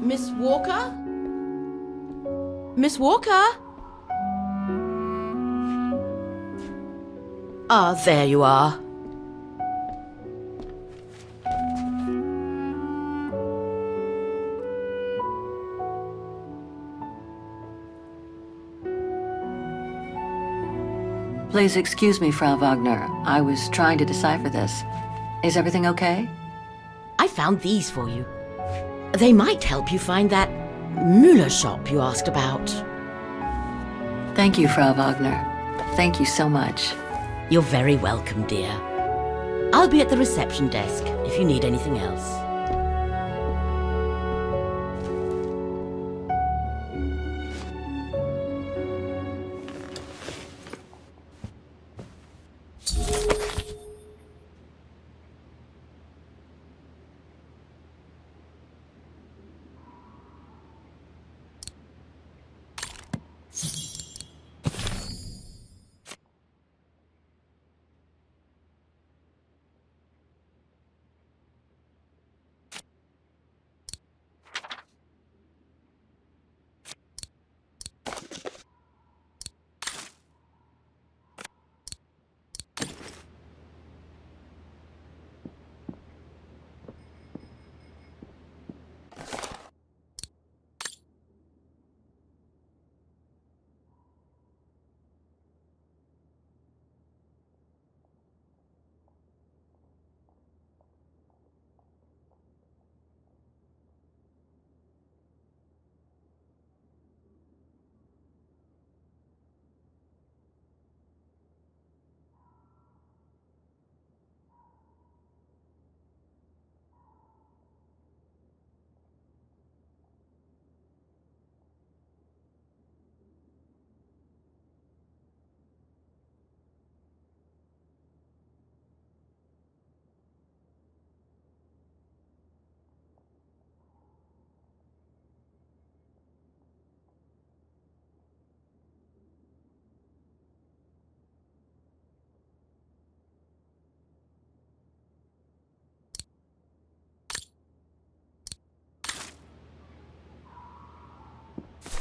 Miss Walker? Miss Walker? Ah, there you are. Please excuse me, Frau Wagner. I was trying to decipher this. Is everything okay? I found these for you. They might help you find that Müller shop you asked about. Thank you, Frau Wagner. Thank you so much. You're very welcome, dear. I'll be at the reception desk if you need anything else.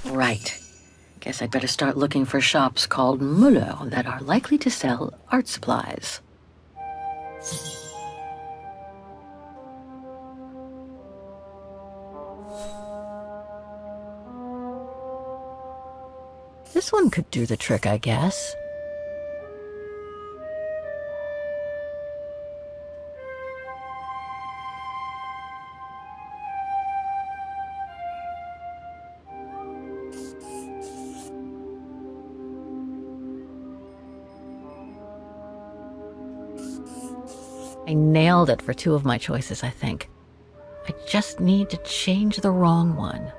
Right. Guess I'd better start looking for shops called Müller that are likely to sell art supplies. This one could do the trick, I guess. I nailed it for two of my choices, I think. I just need to change the wrong one.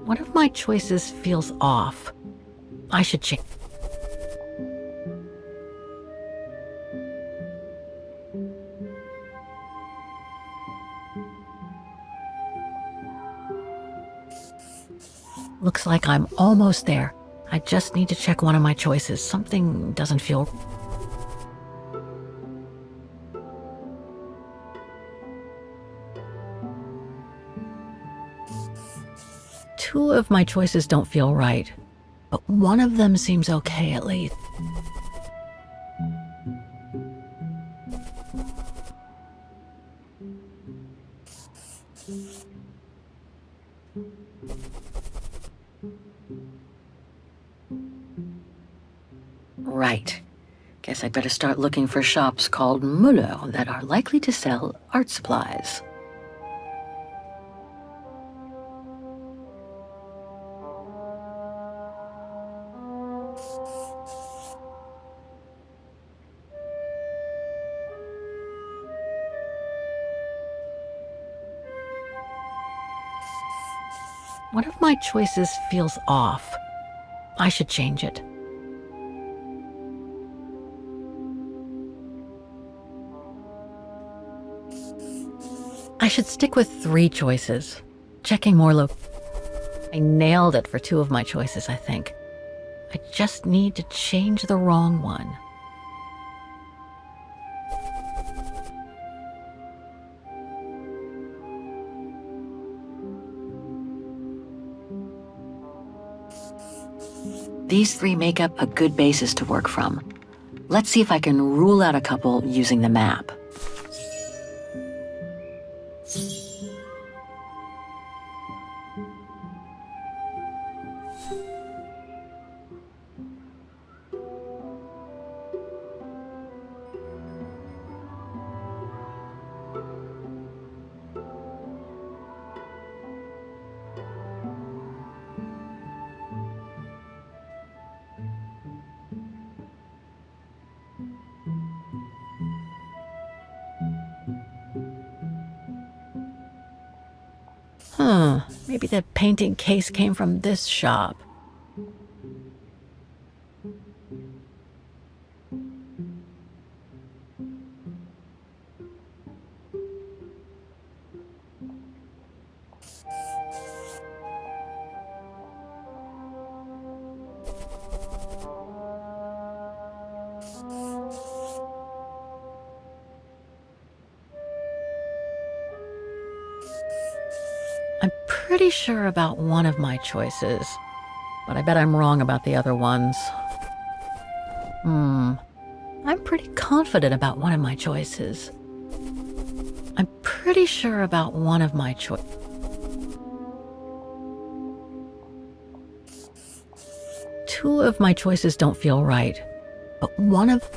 One of my choices feels off. I should change. Looks like I'm almost there. I just need to check one of my choices. Something doesn't feel... Two of my choices don't feel right, but one of them seems okay at least. Right. Guess I'd better start looking for shops called Müller that are likely to sell art supplies. One of my choices feels off. I should change it. I should stick with three choices. Checking more I nailed it for 2 of my choices, I think. I just need to change the wrong one. These 3 make up a good basis to work from. Let's see if I can rule out a couple using the map. Maybe the painting case came from this shop. I'm pretty sure about one of my choices, but I bet I'm wrong about the other ones. I'm pretty confident about one of my choices. I'm pretty sure about one of my choices. Two of my choices don't feel right, but one of...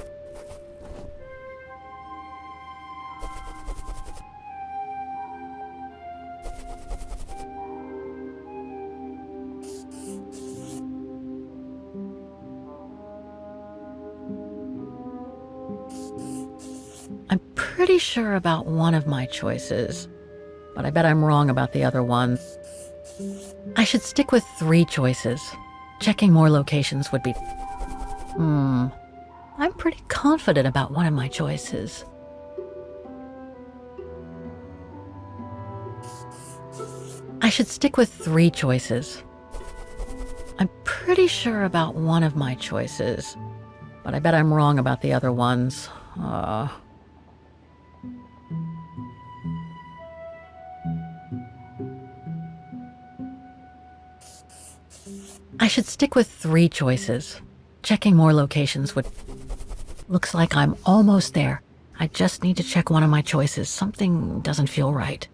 I'm pretty sure about one of my choices, but I bet I'm wrong about the other one. I should stick with 3 choices. Checking more locations would be... I'm pretty confident about one of my choices. I should stick with 3 choices. I'm pretty sure about one of my choices, but I bet I'm wrong about the other ones. I should stick with 3 choices. Checking more locations would... Looks like I'm almost there. I just need to check one of my choices. Something doesn't feel right.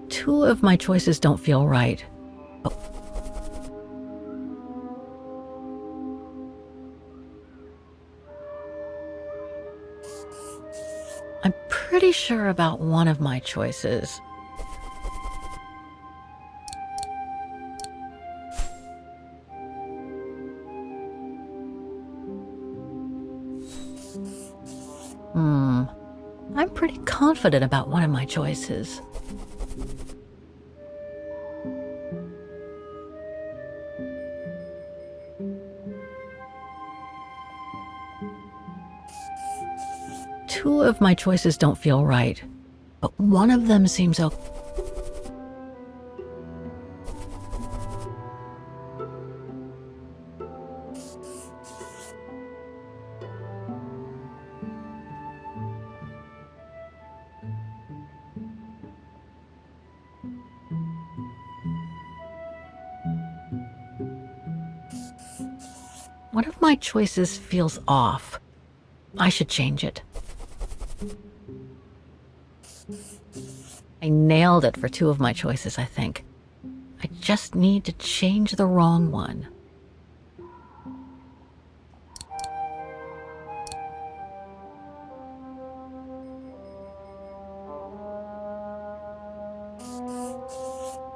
Two of my choices don't feel right. I'm pretty sure about one of my choices. I'm pretty confident about one of my choices. Two of my choices don't feel right, but one of them seems okay. One of my choices feels off. I should change it. I nailed it for 2 of my choices, I think. I just need to change the wrong one.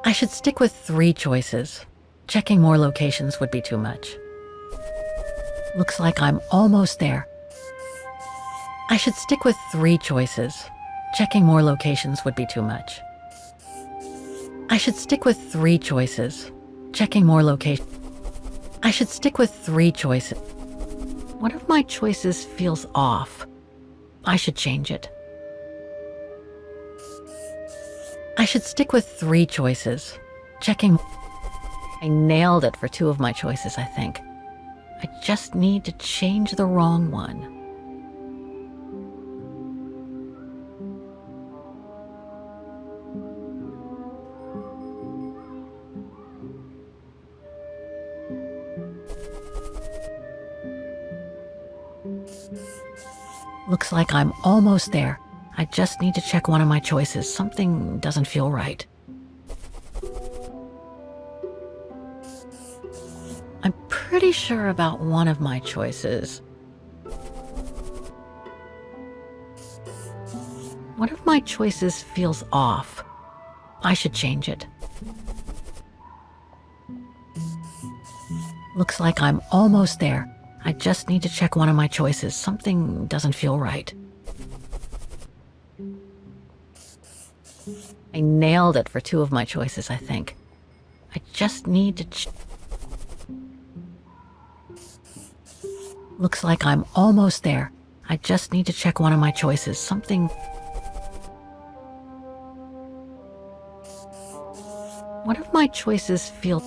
I should stick with 3 choices. Checking more locations would be too much. Looks like I'm almost there. I should stick with 3 choices. Checking more locations would be too much. I should stick with 3 choices. Checking more locations. I should stick with 3 choices. One of my choices feels off. I should change it. I should stick with 3 choices. Checking. I nailed it for 2 of my choices, I think. I just need to change the wrong one. Looks like I'm almost there. I just need to check one of my choices. Something doesn't feel right. I'm pretty sure about one of my choices. One of my choices feels off. I should change it. Looks like I'm almost there. I just need to check one of my choices. Something doesn't feel right. I nailed it for 2 of my choices, I think. I just need to Looks like I'm almost there. I just need to check one of my choices. Something. One of my choices feels.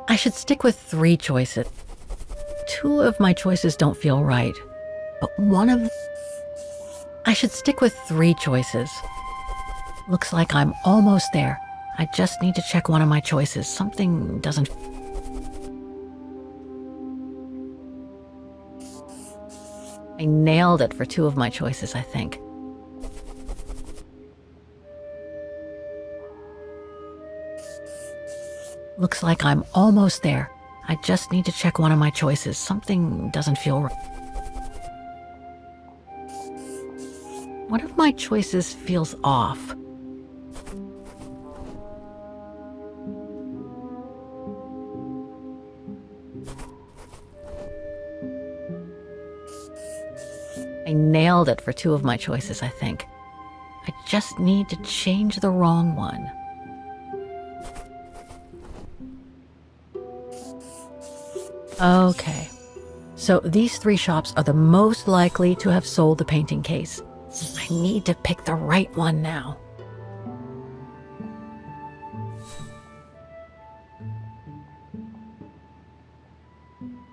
I should stick with 3 choices. 2 of my choices don't feel right, but one of. I should stick with 3 choices. Looks like I'm almost there. I just need to check one of my choices. Something doesn't. I nailed it for 2 of my choices, I think. Looks like I'm almost there. I just need to check one of my choices. Something doesn't feel right. One of my choices feels off. I nailed it for 2 of my choices, I think. I just need to change the wrong one. Okay, so these 3 shops are the most likely to have sold the painting case. I need to pick the right one now.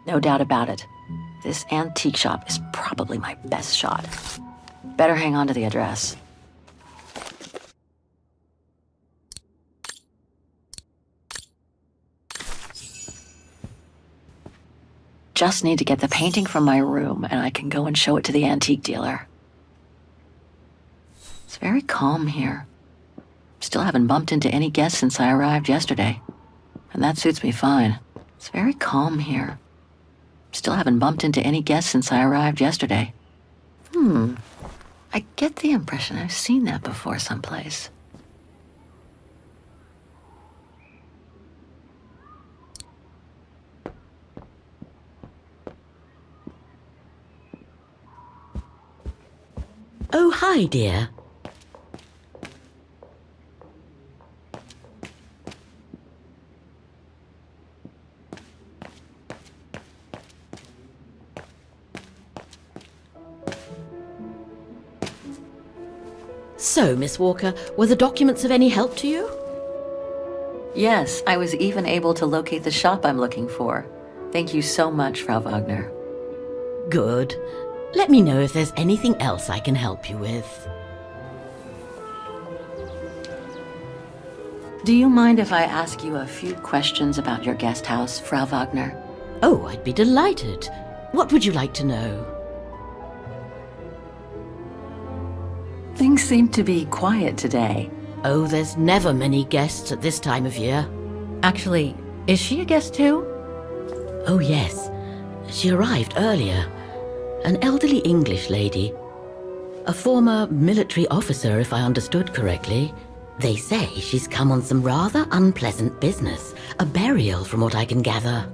No doubt about it. This antique shop is probably my best shot. Better hang on to the address. Just need to get the painting from my room and I can go and show it to the antique dealer. It's very calm here. Still haven't bumped into any guests since I arrived yesterday. And that suits me fine. It's very calm here. Still haven't bumped into any guests since I arrived yesterday. I get the impression I've seen that before someplace. Oh, hi, dear. So, Miss Walker, were the documents of any help to you? Yes, I was even able to locate the shop I'm looking for. Thank you so much, Frau Wagner. Good. Let me know if there's anything else I can help you with. Do you mind if I ask you a few questions about your guest house, Frau Wagner? Oh, I'd be delighted. What would you like to know? Things seem to be quiet today. Oh, there's never many guests at this time of year. Actually, is she a guest too? Oh, yes. She arrived earlier. An elderly English lady. A former military officer, if I understood correctly. They say she's come on some rather unpleasant business. A burial, from what I can gather.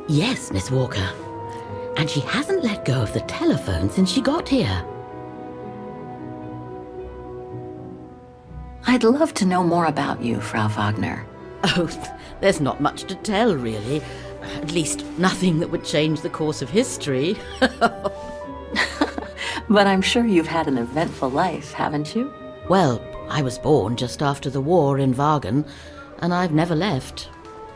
Yes, Miss Walker. And she hasn't let go of the telephone since she got here. I'd love to know more about you, Frau Wagner. Oh, there's not much to tell, really. At least nothing that would change the course of history. But I'm sure you've had an eventful life, haven't you? Well, I was born just after the war in Vaghen, and I've never left.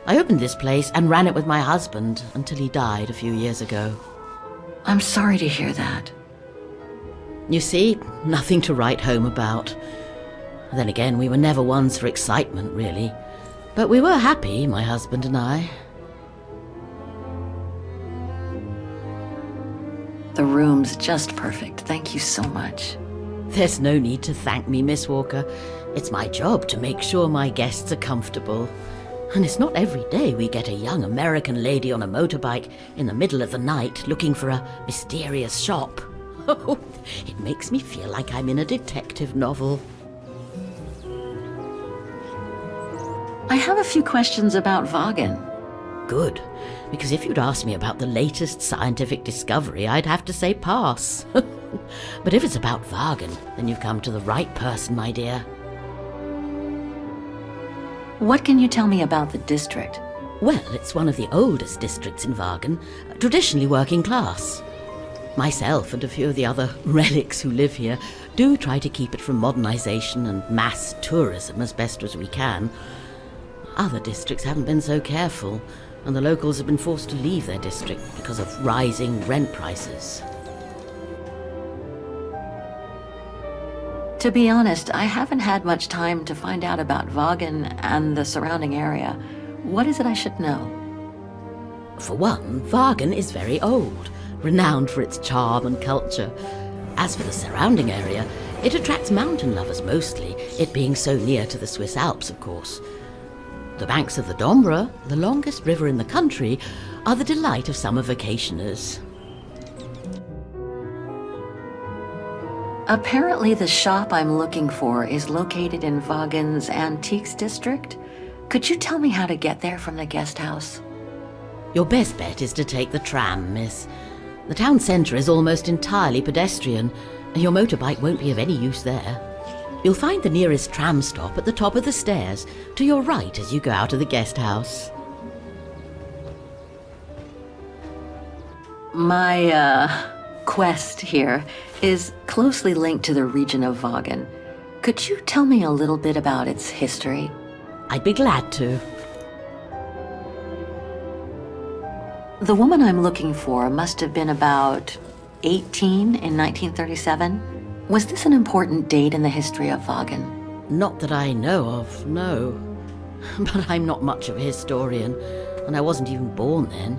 I opened this place and ran it with my husband until he died a few years ago. I'm sorry to hear that. You see, nothing to write home about. Then again, we were never ones for excitement, really. But we were happy, my husband and I. The room's just perfect. Thank you so much. There's no need to thank me, Miss Walker. It's my job to make sure my guests are comfortable. And it's not every day we get a young American lady on a motorbike in the middle of the night looking for a mysterious shop. Oh, it makes me feel like I'm in a detective novel. I have a few questions about Vaghen. Good, because if you'd asked me about the latest scientific discovery, I'd have to say pass. But if it's about Vaghen, then you've come to the right person, my dear. What can you tell me about the district? Well, it's one of the oldest districts in Vaghen, traditionally working class. Myself and a few of the other relics who live here do try to keep it from modernization and mass tourism as best as we can. Other districts haven't been so careful, and the locals have been forced to leave their district because of rising rent prices. To be honest, I haven't had much time to find out about Vaghen and the surrounding area. What is it I should know? For one, Vaghen is very old, renowned for its charm and culture. As for the surrounding area, it attracts mountain lovers mostly, it being so near to the Swiss Alps, of course. The banks of the Dombra, the longest river in the country, are the delight of summer vacationers. Apparently the shop I'm looking for is located in Vaghen's Antiques district. Could you tell me how to get there from the guest house? Your best bet is to take the tram, miss. The town centre is almost entirely pedestrian, and your motorbike won't be of any use there. You'll find the nearest tram stop at the top of the stairs, to your right as you go out of the guest house. My, quest here is closely linked to the region of Vaghen. Could you tell me a little bit about its history? I'd be glad to. The woman I'm looking for must have been about 18 in 1937. Was this an important date in the history of Vaghen? Not that I know of, no. But I'm not much of a historian, and I wasn't even born then.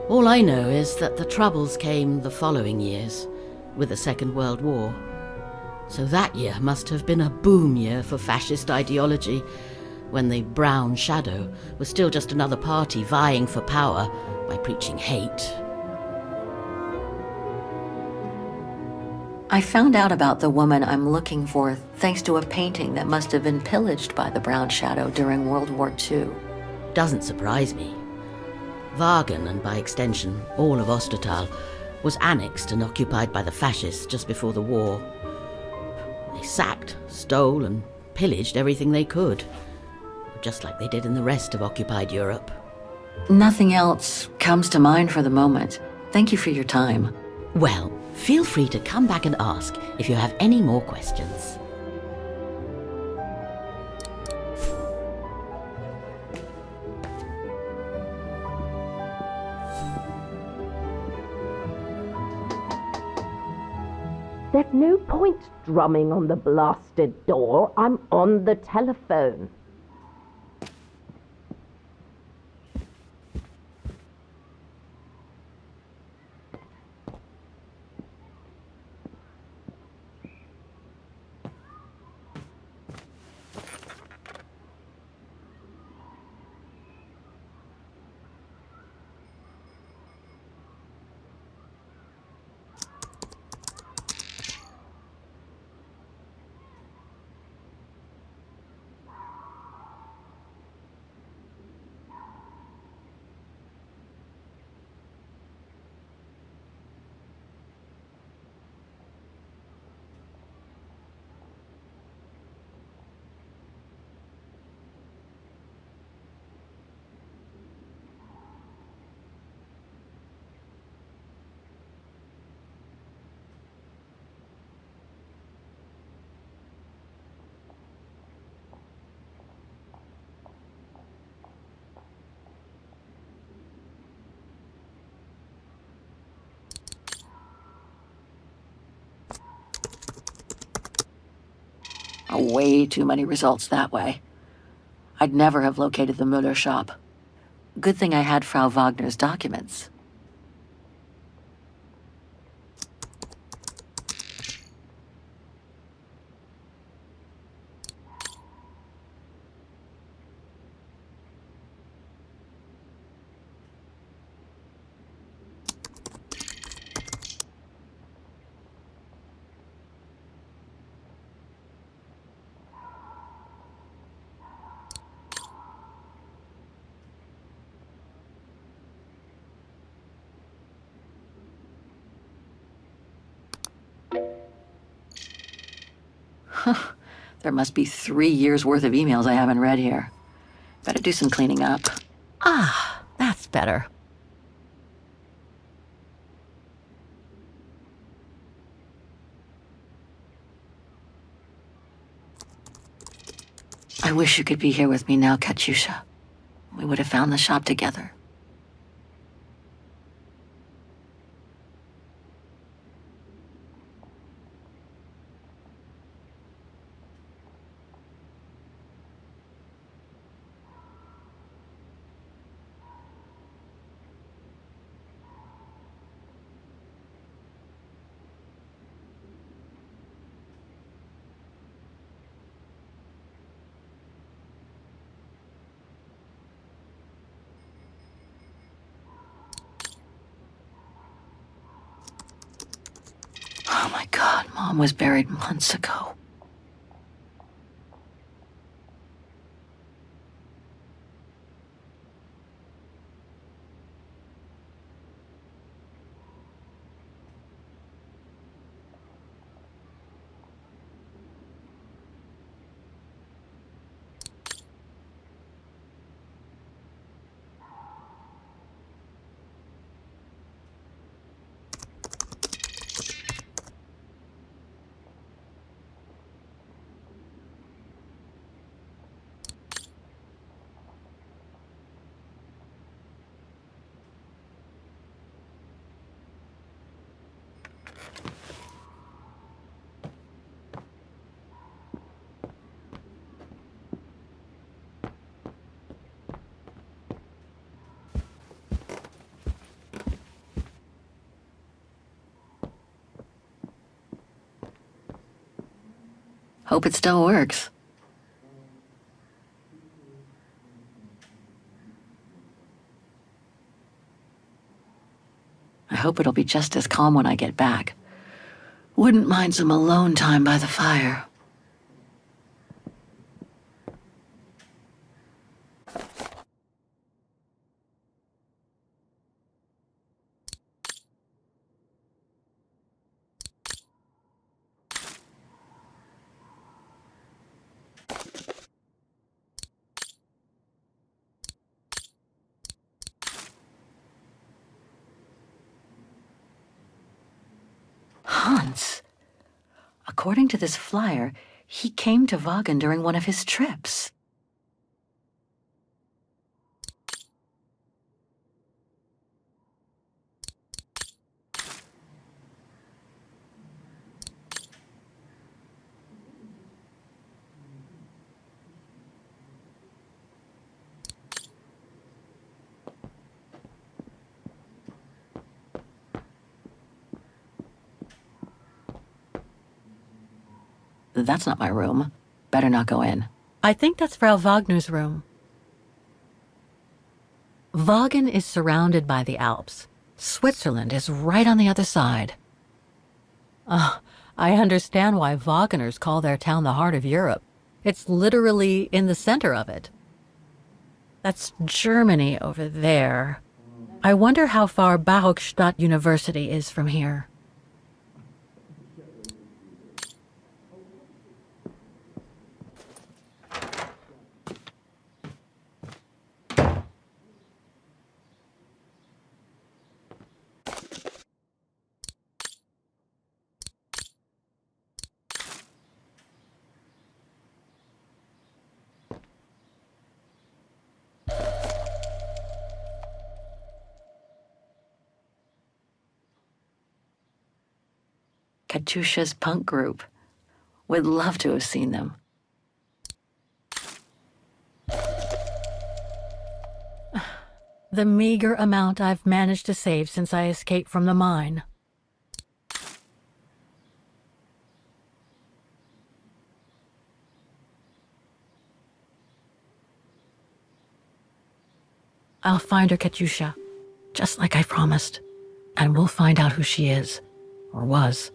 All I know is that the Troubles came the following years, with the Second World War. So that year must have been a boom year for fascist ideology, when the Brown Shadow was still just another party vying for power by preaching hate. I found out about the woman I'm looking for thanks to a painting that must have been pillaged by the Brown Shadow during World War II. Doesn't surprise me. Vaghen, and by extension all of Ostertal, was annexed and occupied by the fascists just before the war. They sacked, stole, and pillaged everything they could, just like they did in the rest of occupied Europe. Nothing else comes to mind for the moment. Thank you for your time. Well, feel free to come back and ask if you have any more questions. There's no point drumming on the blasted door. I'm on the telephone. Way too many results that way. I'd never have located the Müller shop. Good thing I had Frau Wagner's documents. There must be 3 years' worth of emails I haven't read here. Better do some cleaning up. Ah, that's better. I wish you could be here with me now, Katyusha. We would have found the shop together. Oh my God, Mom was buried months ago. Hope it still works. I hope it'll be just as calm when I get back. Wouldn't mind some alone time by the fire. Hans. According to this flyer, he came to Vaghen during one of his trips. That's not my room. Better not go in. I think that's Frau Wagner's room. Vaghen is surrounded by the Alps. Switzerland is right on the other side. I understand why Wageners call their town the heart of Europe. It's literally in the center of it. That's Germany over there. I wonder how far Barokstadt University is from here. Katyusha's punk group. Would love to have seen them. The meager amount I've managed to save since I escaped from the mine. I'll find her, Katyusha, just like I promised. And we'll find out who she is, or was.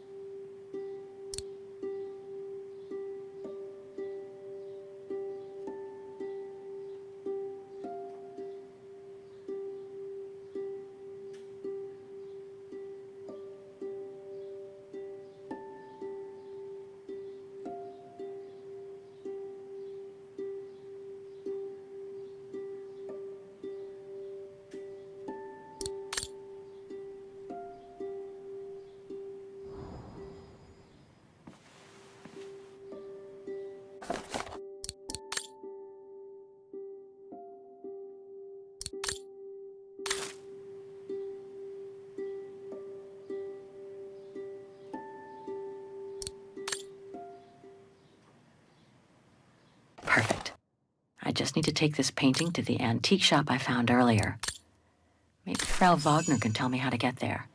Perfect. I just need to take this painting to the antique shop I found earlier. Maybe Frau Wagner can tell me how to get there.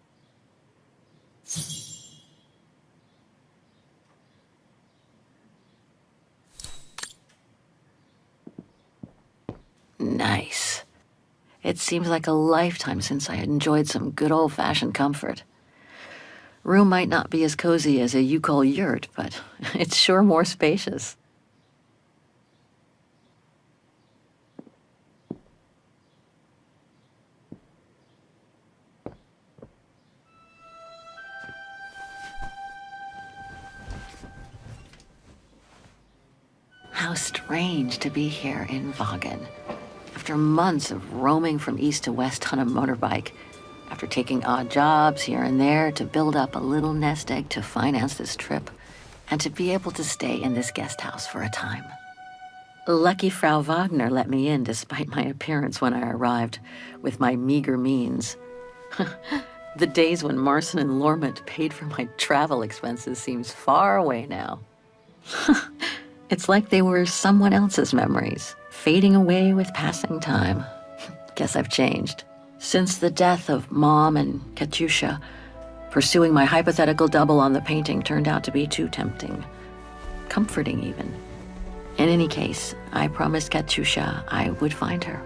Nice. It seems like a lifetime since I enjoyed some good old-fashioned comfort. Room might not be as cozy as a you-call yurt, but it's sure more spacious. How strange to be here in Vaghen. After months of roaming from east to west on a motorbike, after taking odd jobs here and there to build up a little nest egg to finance this trip, and to be able to stay in this guest house for a time. Lucky Frau Wagner let me in despite my appearance when I arrived, with my meager means. The days when Marson and Lormont paid for my travel expenses seems far away now. It's like they were someone else's memories, fading away with passing time. Guess I've changed. Since the death of Mom and Katyusha, pursuing my hypothetical double on the painting turned out to be too tempting. Comforting, even. In any case, I promised Katyusha I would find her.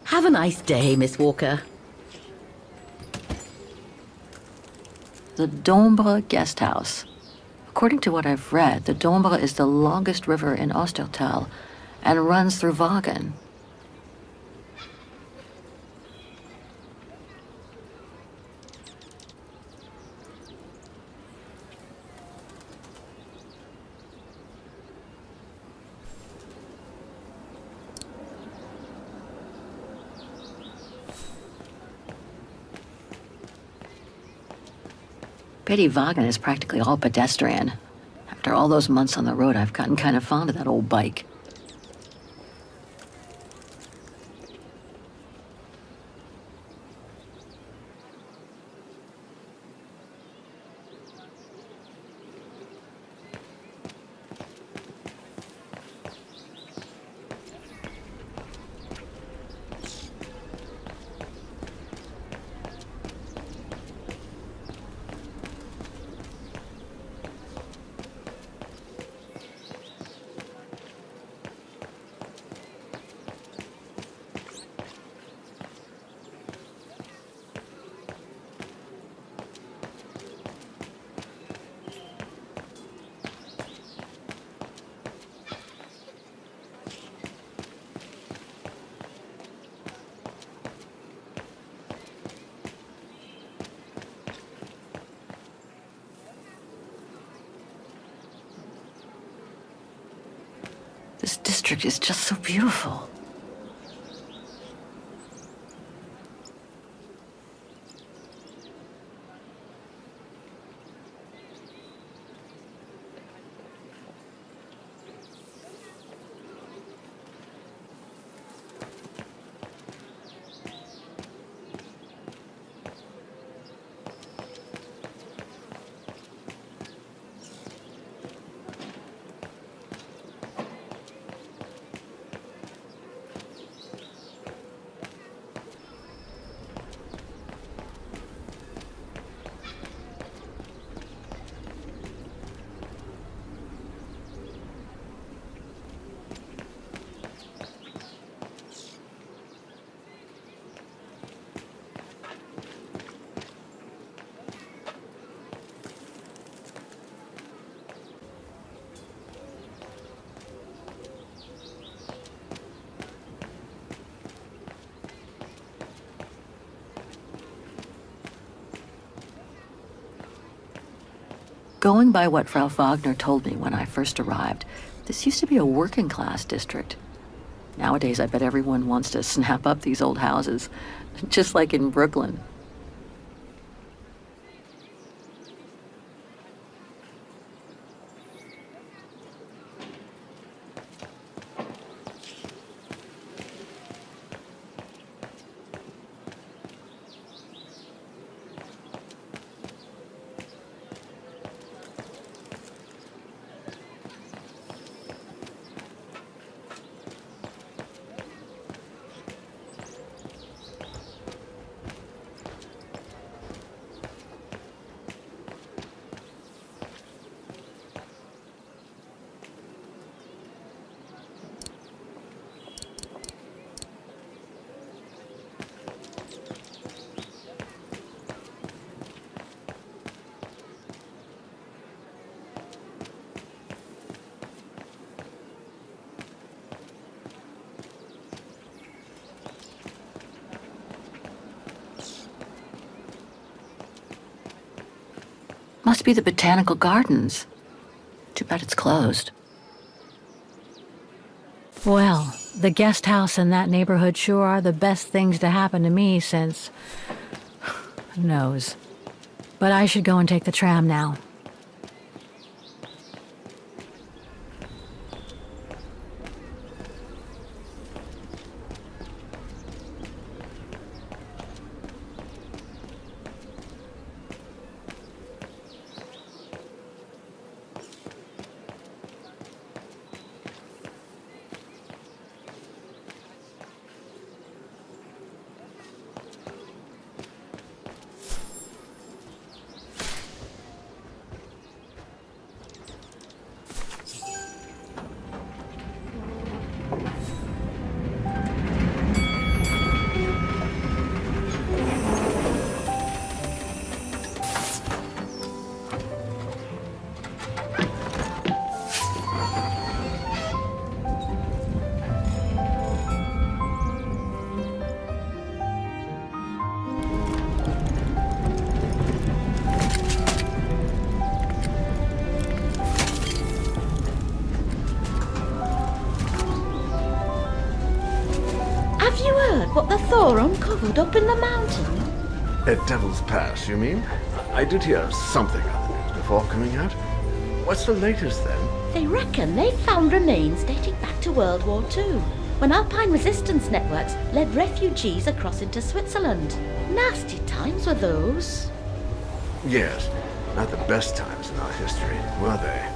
Have a nice day, Miss Walker. The Dombre guest house. According to what I've read, the Dombre is the longest river in Ostertal and runs through Vaghen. Pity Vaghen is practically all pedestrian. After all those months on the road, I've gotten kind of fond of that old bike. object is just so beautiful. Going by what Frau Wagner told me when I first arrived, this used to be a working-class district. Nowadays, I bet everyone wants to snap up these old houses, just like in Brooklyn. Must be the botanical gardens. Too bad it's closed. Well, the guest house in that neighborhood sure are the best things to happen to me since... who knows. But I should go and take the tram now. Have you heard what the Thor uncovered up in the mountain? At Devil's Pass, you mean? I did hear something on the news before coming out. What's the latest, then? They reckon they found remains dating back to World War II, when Alpine resistance networks led refugees across into Switzerland. Nasty times were those. Yes, not the best times in our history, were they?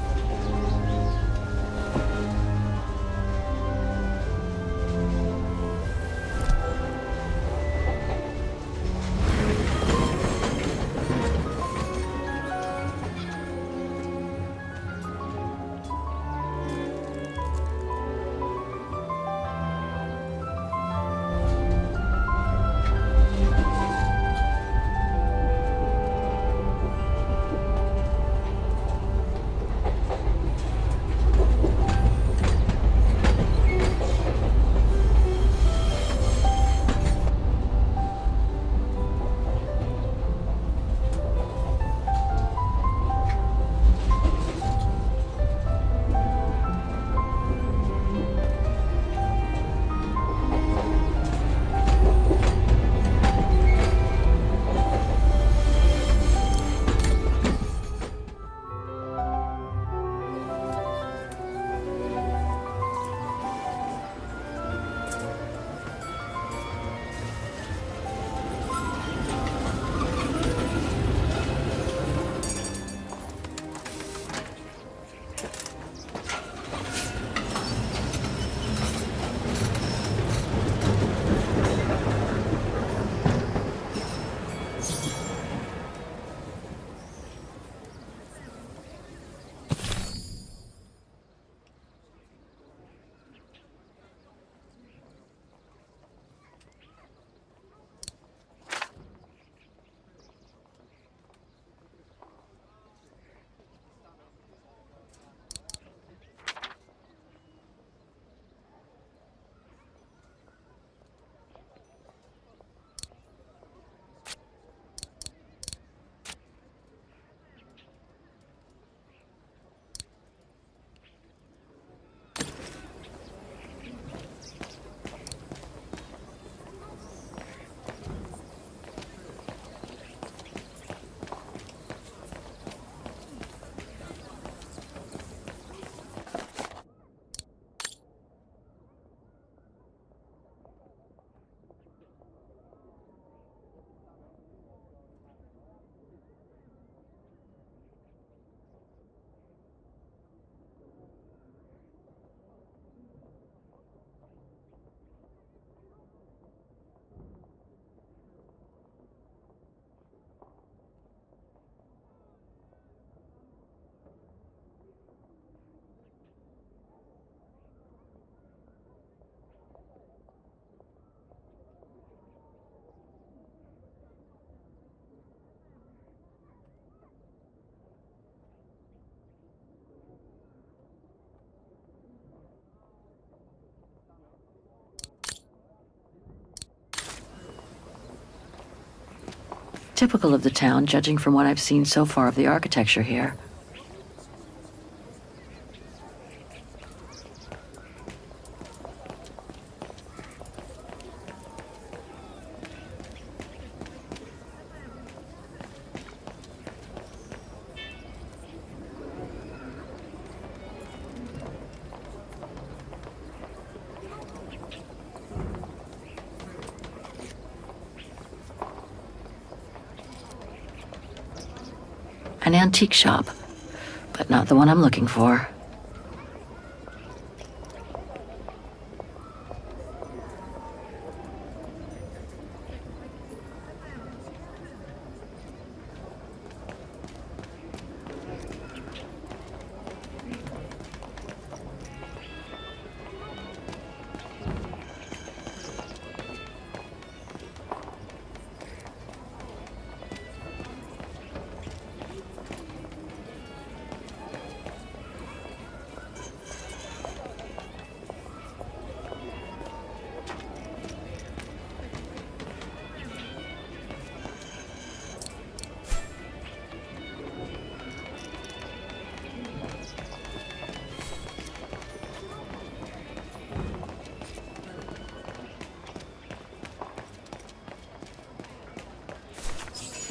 Typical of the town, judging from what I've seen so far of the architecture here. An antique shop, but not the one I'm looking for.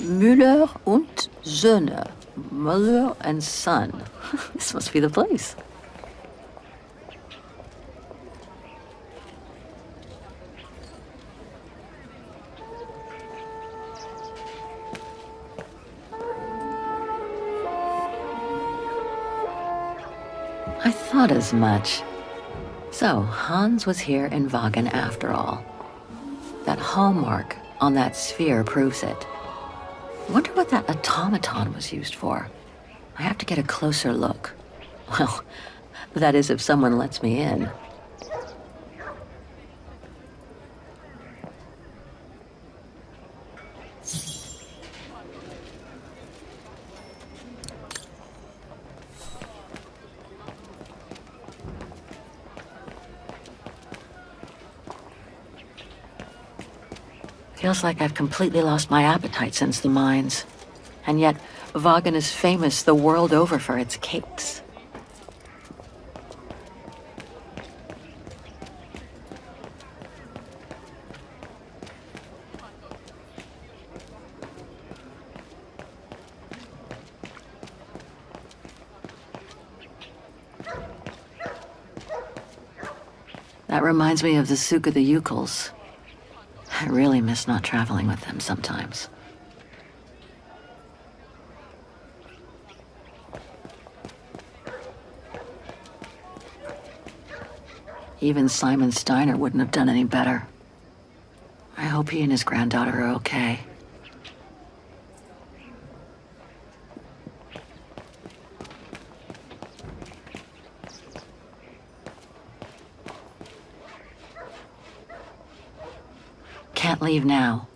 Müller und Söhne. Mother and son. This must be the place. I thought as much. So, Hans was here in Vaghen after all. That hallmark on that sphere proves it. Wonder what that automaton was used for. I have to get a closer look. Well, that is if someone lets me in. Feels like I've completely lost my appetite since the mines. And yet, Vaghen is famous the world over for its cakes. That reminds me of the Souk of the Ukels. I really miss not traveling with them sometimes. Even Simon Steiner wouldn't have done any better. I hope he and his granddaughter are okay. Can't leave now.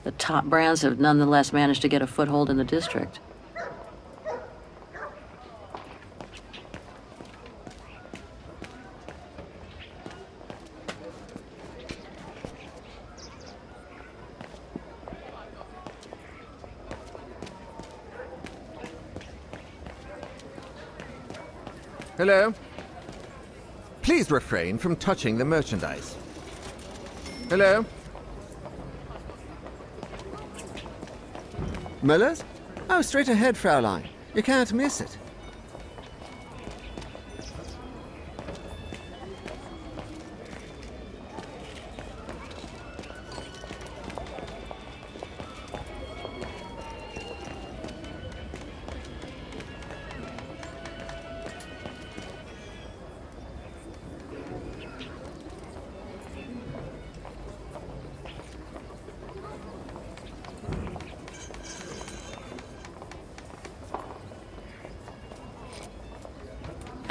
The top brands have nonetheless managed to get a foothold in the district. Hello? Please refrain from touching the merchandise. Hello? Muller's? Oh, straight ahead, Fraulein. You can't miss it.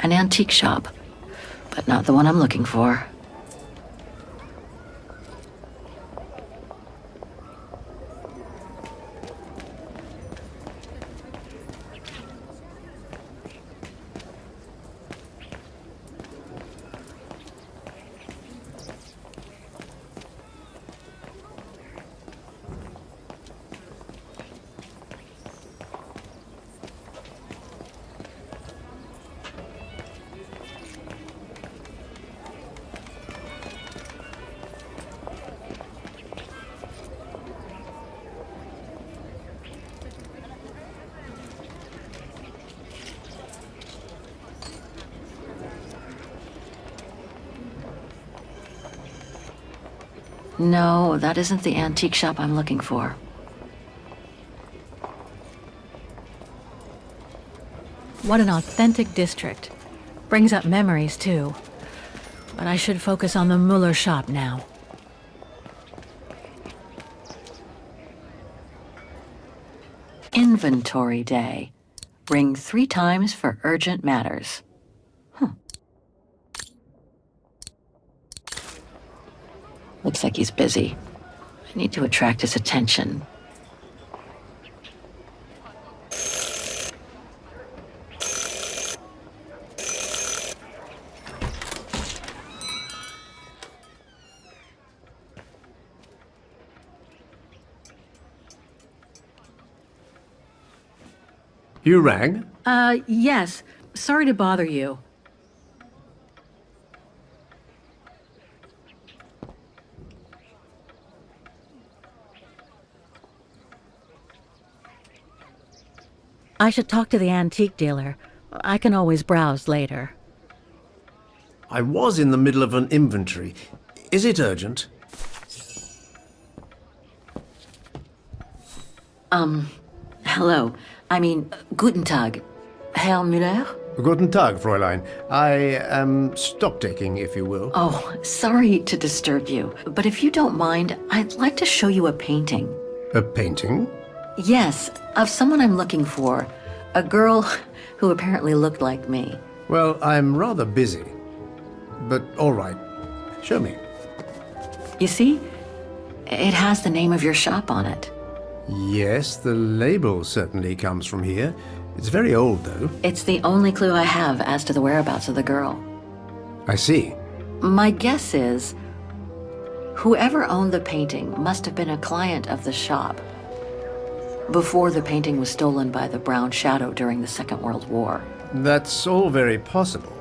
An antique shop, but not the one I'm looking for. No, that isn't the antique shop I'm looking for. What an authentic district. Brings up memories, too. But I should focus on the Muller shop now. Inventory day. Ring 3 times for urgent matters. Looks like he's busy. I need to attract his attention. You rang? Yes. Sorry to bother you. I should talk to the antique dealer. I can always browse later. I was in the middle of an inventory. Is it urgent? Hello. I mean, guten Tag. Herr Müller? Guten Tag, Fräulein. I am stock-taking, if you will. Oh, sorry to disturb you, but if you don't mind, I'd like to show you a painting. A painting? Yes, of someone I'm looking for. A girl who apparently looked like me. Well, I'm rather busy. But all right. Show me. You see? It has the name of your shop on it. Yes, the label certainly comes from here. It's very old, though. It's the only clue I have as to the whereabouts of the girl. I see. My guess is, whoever owned the painting must have been a client of the shop before the painting was stolen by the Brown Shadow during the Second World War. That's all very possible.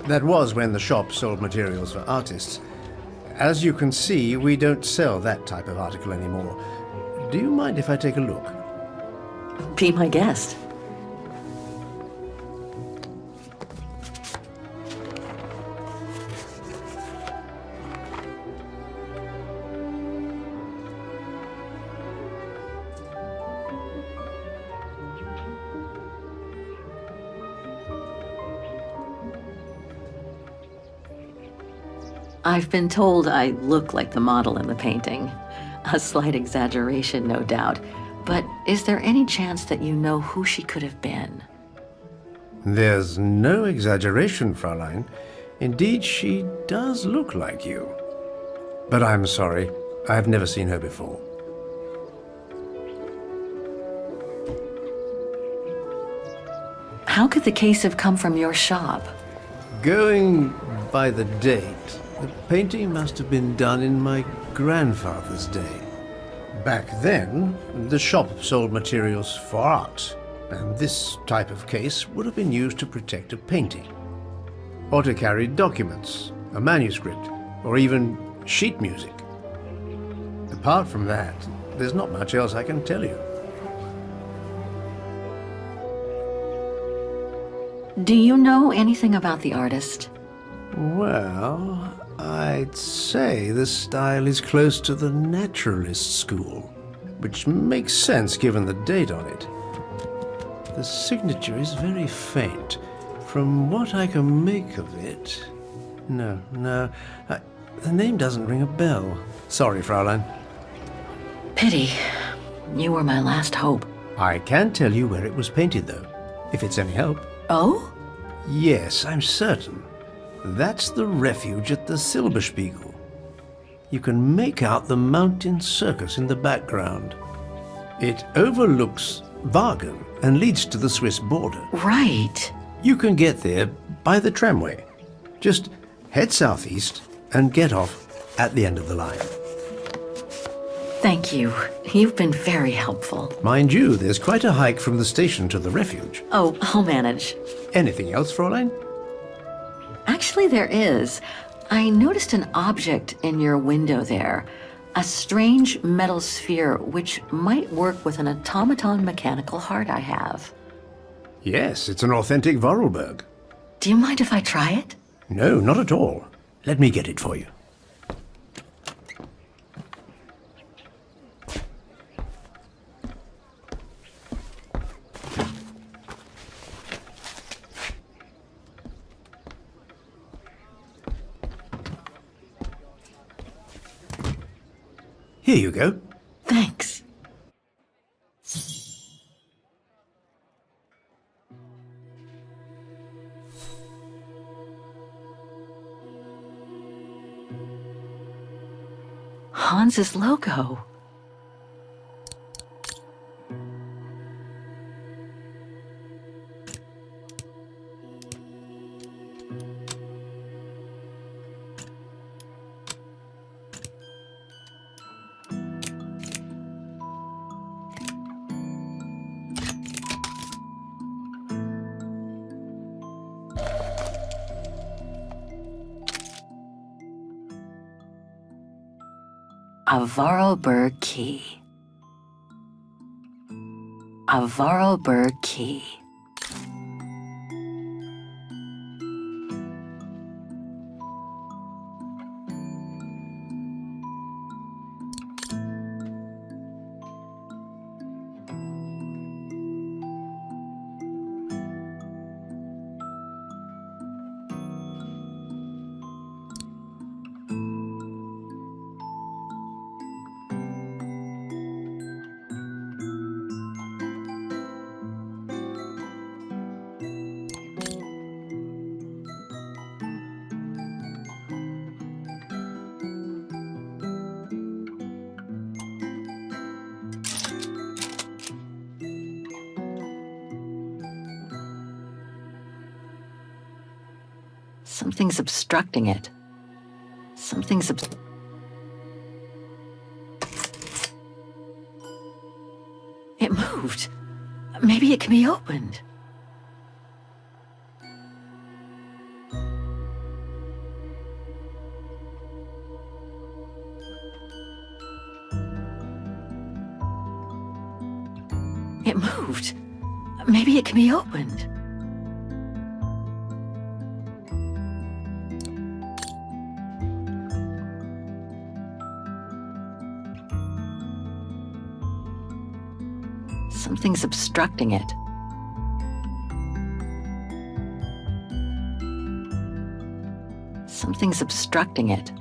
That was when the shop sold materials for artists. As you can see, we don't sell that type of article anymore. Do you mind if I take a look? Be my guest. I've been told I look like the model in the painting. A slight exaggeration, no doubt. But is there any chance that you know who she could have been? There's no exaggeration, Fräulein. Indeed, she does look like you. But I'm sorry, I've never seen her before. How could the case have come from your shop? Going by the date, the painting must have been done in my grandfather's day. Back then, the shop sold materials for art, and this type of case would have been used to protect a painting. auto-carried documents, a manuscript, or even sheet music. Apart from that, there's not much else I can tell you. Do you know anything about the artist? Well, I'd say the style is close to the naturalist school, which makes sense given the date on it. The signature is very faint. From what I can make of it... No, the name doesn't ring a bell. Sorry, Fraulein. Pity. You were my last hope. I can tell you where it was painted, though, if it's any help. Oh? Yes, I'm certain. That's the refuge at the Silberspiegel. You can make out the mountain circus in the background. It overlooks Vaghen and leads to the Swiss border. Right. You can get there by the tramway. Just head southeast and get off at the end of the line. Thank you. You've been very helpful. Mind you, there's quite a hike from the station to the refuge. Oh, I'll manage. Anything else, Fräulein? Actually, there is. I noticed an object in your window there. A strange metal sphere which might work with an automaton mechanical heart I have. Yes, it's an authentic Vorarlberg. Do you mind if I try it? No, not at all. Let me get it for you. Here you go. Thanks. Hans's logo. A Vorarlberg key. A Vorarlberg key. Something's obstructing it. Something's It moved. Maybe it can be opened. It moved. Maybe it can be opened. Something's obstructing it. Something's obstructing it.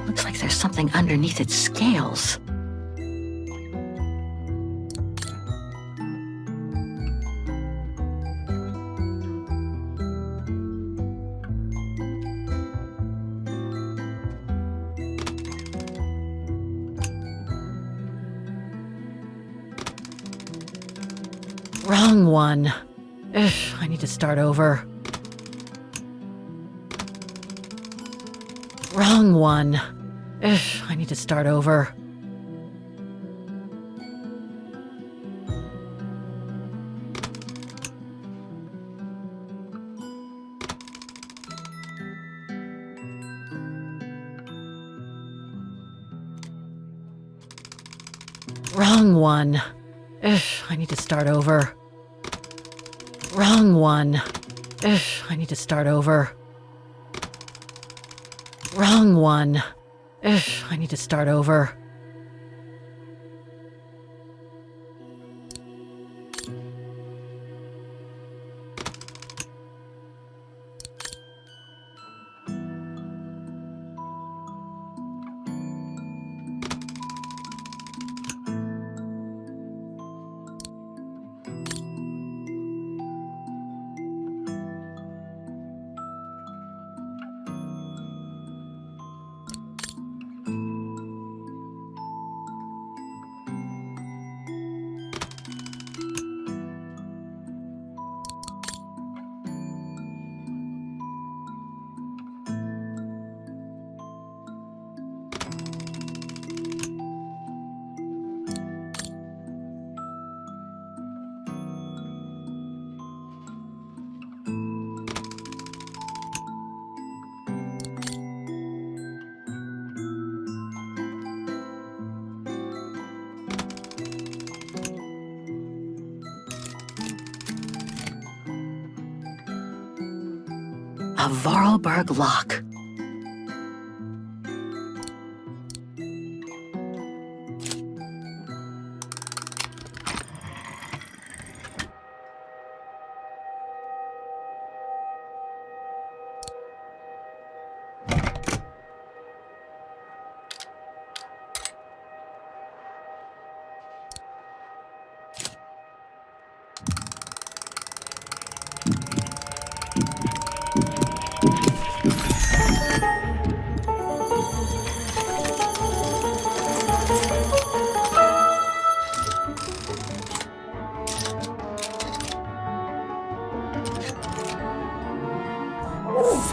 Looks like there's something underneath its scales. Wrong one. Ugh, I need to start over. Wrong one. Ugh, I need to start over. Wrong one. Ugh, I need to start over. Wrong one. Ugh, I need to start over. Wrong one. Ugh, I need to start over. A Vorarlberg lock.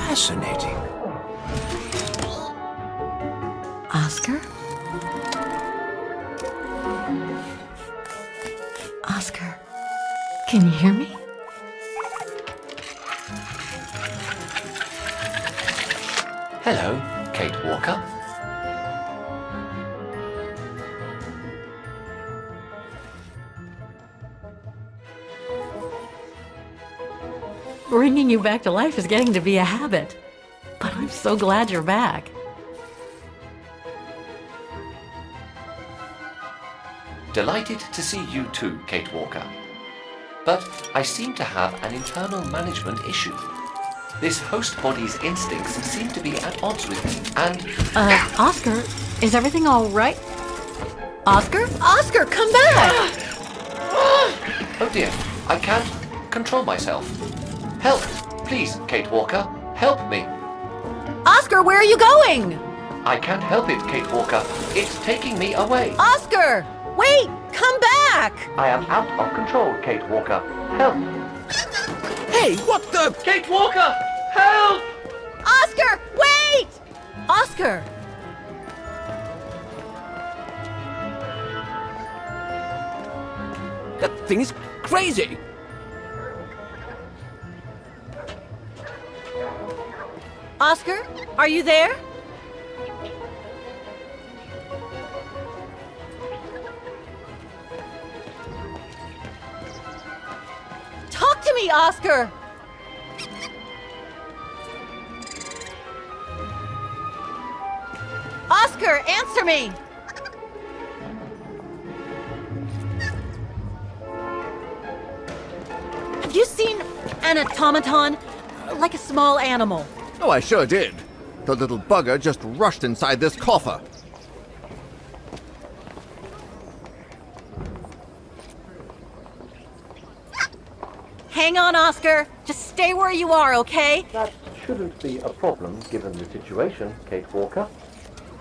Fascinating. Oscar? Oscar, can you hear me? Hello, Kate Walker. Bringing you back to life is getting to be a habit. But I'm so glad you're back. Delighted to see you too, Kate Walker. But I seem to have an internal management issue. This host body's instincts seem to be at odds with me, and... Oscar, is everything all right? Oscar? Oscar, come back! Oh dear, I can't control myself. Help! Please, Kate Walker, help me! Oscar, where are you going? I can't help it, Kate Walker. It's taking me away. Oscar! Wait! Come back! I am out of control, Kate Walker. Help! Hey, what the? Kate Walker! Help! Oscar, wait! Oscar! That thing is crazy. Oscar, are you there? Talk to me, Oscar! Oscar, answer me! Have you seen an automaton? Like a small animal. Oh, I sure did. The little bugger just rushed inside this coffer. Hang on, Oscar. Just stay where you are, okay? That shouldn't be a problem given the situation, Kate Walker.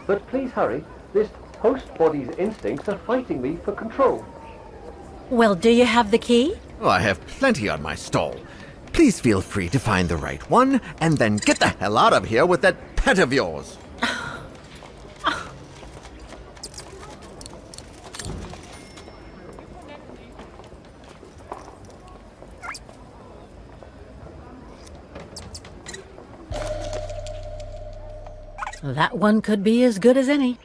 But please hurry. This host body's instincts are fighting me for control. Well, do you have the key? Oh, I have plenty on my stall. Please feel free to find the right one, and then get the hell out of here with that pet of yours. That one could be as good as any.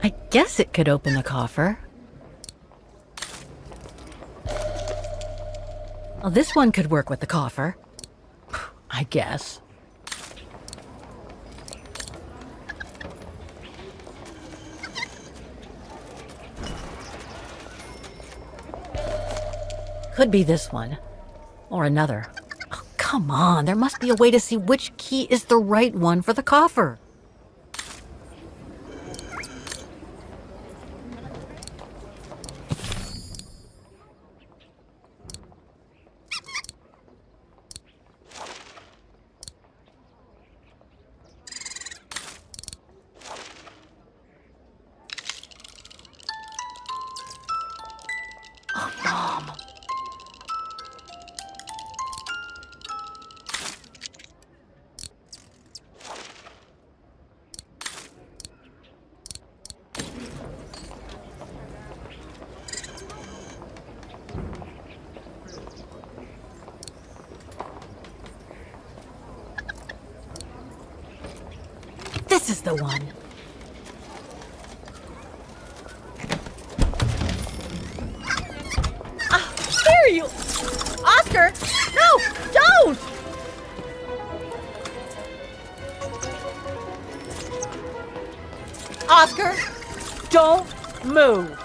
I guess it could open the coffer. Well, this one could work with the coffer. I guess. Could be this one. Or another. Oh, come on, there must be a way to see which key is the right one for the coffer. Oh, Mom. This is the one. There you... Oscar! No! Don't! Oscar! Don't move!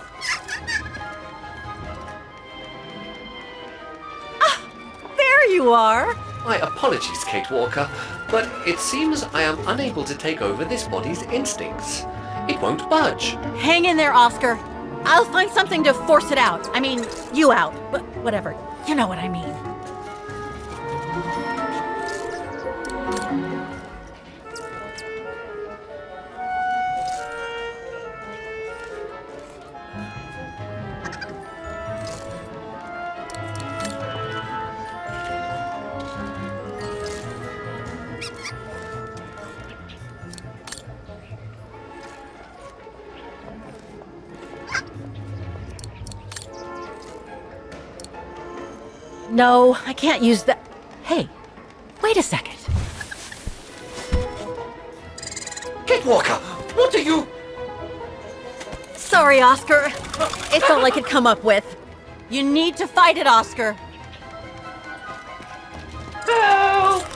There you are! My apologies, Kate Walker, but it seems I am unable to take over this body's instincts. It won't budge. Hang in there, Oscar. I'll find something to force it out. I mean, you out. But whatever. You know what I mean. No, I can't use that. Hey, wait a second. Kate Walker, what are you... Sorry, Oscar. It's all I could come up with. You need to fight it, Oscar. Help!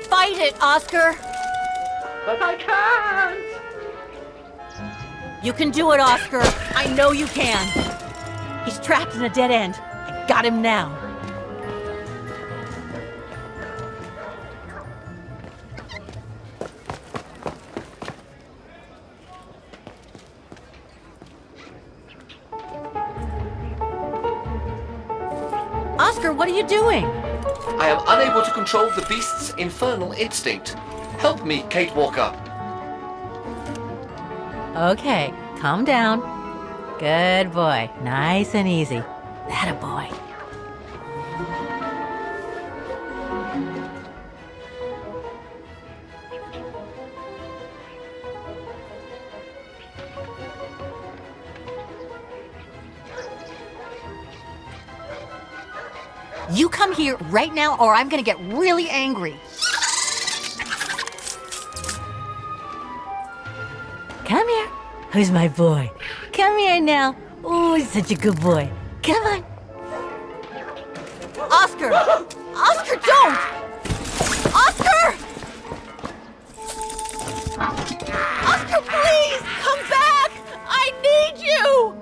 Fight it, Oscar. But I can't! You can do it, Oscar. I know you can. He's trapped in a dead end. I got him now. Oscar, what are you doing? I am unable to control the beast's infernal instinct. Help me, Kate Walker. Okay, calm down. Good boy. Nice and easy. That a boy. You come here right now or I'm gonna get really angry. Come here. Who's my boy? Come here now. Oh, he's such a good boy. Come on. Oscar! Oscar, don't! Oscar! Oscar, please! Come back! I need you!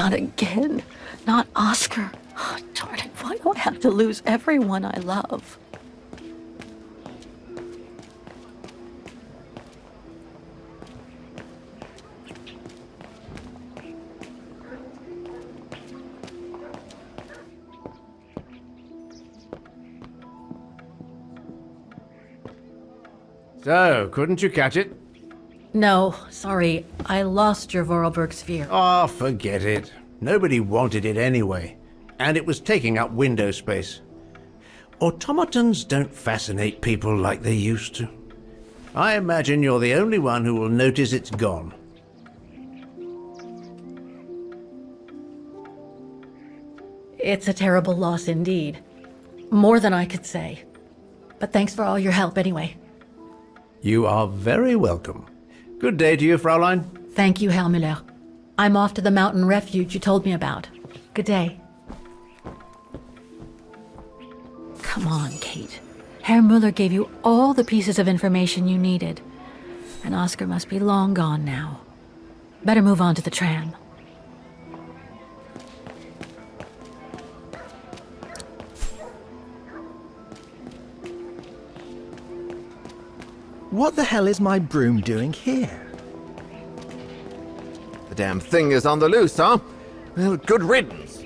Not again. Not Oscar. Oh, darn it. Why do I have to lose everyone I love? So, couldn't you catch it? No, sorry. I lost your Vorarlberg sphere. Oh, forget it. Nobody wanted it anyway. And it was taking up window space. Automatons don't fascinate people like they used to. I imagine you're the only one who will notice it's gone. It's a terrible loss indeed. More than I could say. But thanks for all your help anyway. You are very welcome. Good day to you, Fraulein. Thank you, Herr Müller. I'm off to the mountain refuge you told me about. Good day. Come on, Kate. Herr Müller gave you all the pieces of information you needed. And Oscar must be long gone now. Better move on to the tram. What the hell is my broom doing here? The damn thing is on the loose, huh? Well, good riddance.